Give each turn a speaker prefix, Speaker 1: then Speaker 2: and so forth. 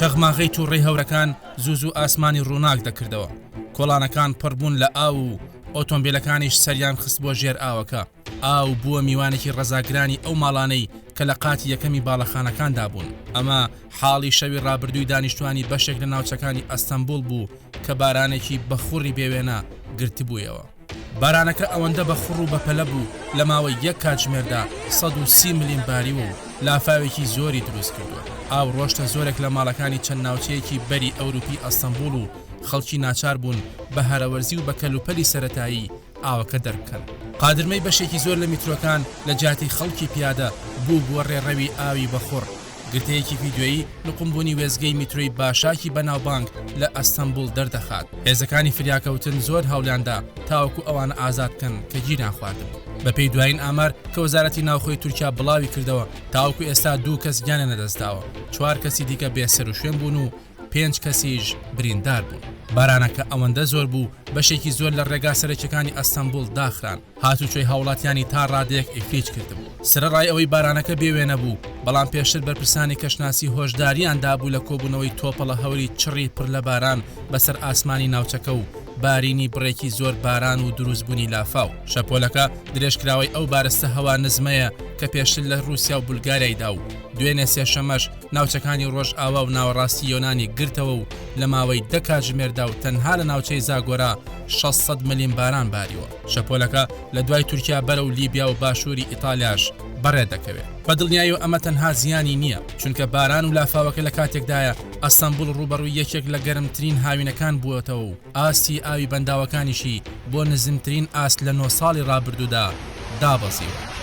Speaker 1: شەغماغەی تووڕێی هەورەکان زوو ئاسمانی ڕووناک دەکردەوە. کۆڵانەکان پڕبوون لە ئاو و ئۆتۆمبیلەکانیش سەریان خست بۆ ژێر ئاوەکە. ئاو بووە میوانێکی ڕەزاگرانی ئەو ماڵانەی کە لە قاتی یەکەمی باڵەخانەکاندا بوون. ئەمە حاڵی شەوی ڕابردووی دانیشتوانی بەشێک لە ناوچەکانی ئەستەمبول بوو کە بارانێکی بەخوڕی بێوێنە گرتبوویەوە. بارانەکە ئەوەندە بەخوڕ و بەپەلە بوو لە ماوەی یەک کاتژمێردا 130 ملیم باریوە و لافاوێکی زۆری دروست کردووە. ئاو ڕۆشتە زۆرێک لە ماڵەکانی چەند ناوچەیەکی بەری ئەوروپی ئەستەمبول و خەڵکی ناچار بوون بە هەرەوەرزی و بە کەلوپەلی سەرەتایی ئاوەکە دەربکەن. قادرمەی بەشێکی زۆر لە میترۆکان لە جاتی خەڵکی پیادە بوو بووە ڕێڕەوی ئاوی بەخوڕ. گرتەیەکی ڤیدیۆیی نقمبوونی وێزگەی میترۆی باشاکی بەناوبانگ لە ئەستەمبول دەردەخات. هێزەکانی فریاکەوتن زۆر هەوڵیاندا تاوەکو ئەوانە ئازاد بکەن کە گیران خواردن. بەپێی دوایین ئامار کە وەزارەتی ناوخۆی تورکیا بڵاوی کردەوە تاوەکو ئێستا 2 کەس گیانە نەدەستاوە، 4 کەسی دیکە بێسەر و شوێن بوون و 5 کەسیش بریندار بوون. بارانەکە ئەوەندە زۆر بوو بەشێکی زۆر لە ڕێگا سەرەکیەکانی ئەستەمبول داخران. هاتوچۆی هاوڵاتیانی تا ڕادەیەک ئیفلیج کردبوو. سرەڕای ئەوەی بارانەکە بێوێنە بوو، بەڵام پێشتر بەرپرسانی کەشناسی هۆشداریاندا بوو لە کۆبوونەوەی تۆپەڵە هەوری چڕی پڕ لە باران بەسەر ئاسمانی ناوچەکە و بارینی بڕێکی زۆر باران و دروستبوونی لافاو. شەپۆلەکە درێژکراوەی ئەو بارستە هەوا نزمەیە کە پێشتر لە رووسیا و بولگاریایدا و دوێنێ سێشەمەش ناوچەکانی ڕۆژ ئاوا و ناوەڕاستی یۆنانی گرتەوە و لە ماوەی 10 کاتژمێردا و تەنها لە ناوچەی زاگۆرا 600 ملیم باران باریوە. شەپۆلەکە لە دوای تورکیا بەرەو لیبیا و باشووری ئیتالیاش بەڕێ دەکەوێت. بەدڵنیایی و ئەمە تەنها زیانی نییە، چونکە باران و لافاوەکە لە کاتێکدایە ئەستەمبول ڕوبەڕووی یەکێک لە گەرمترین هاوینەکان بووەتەوە و ئاستی ئاوی بەنداوەکانیشی بۆ نزمترین ئاست لە 9 ساڵی ڕابردوودا دابەزیوە.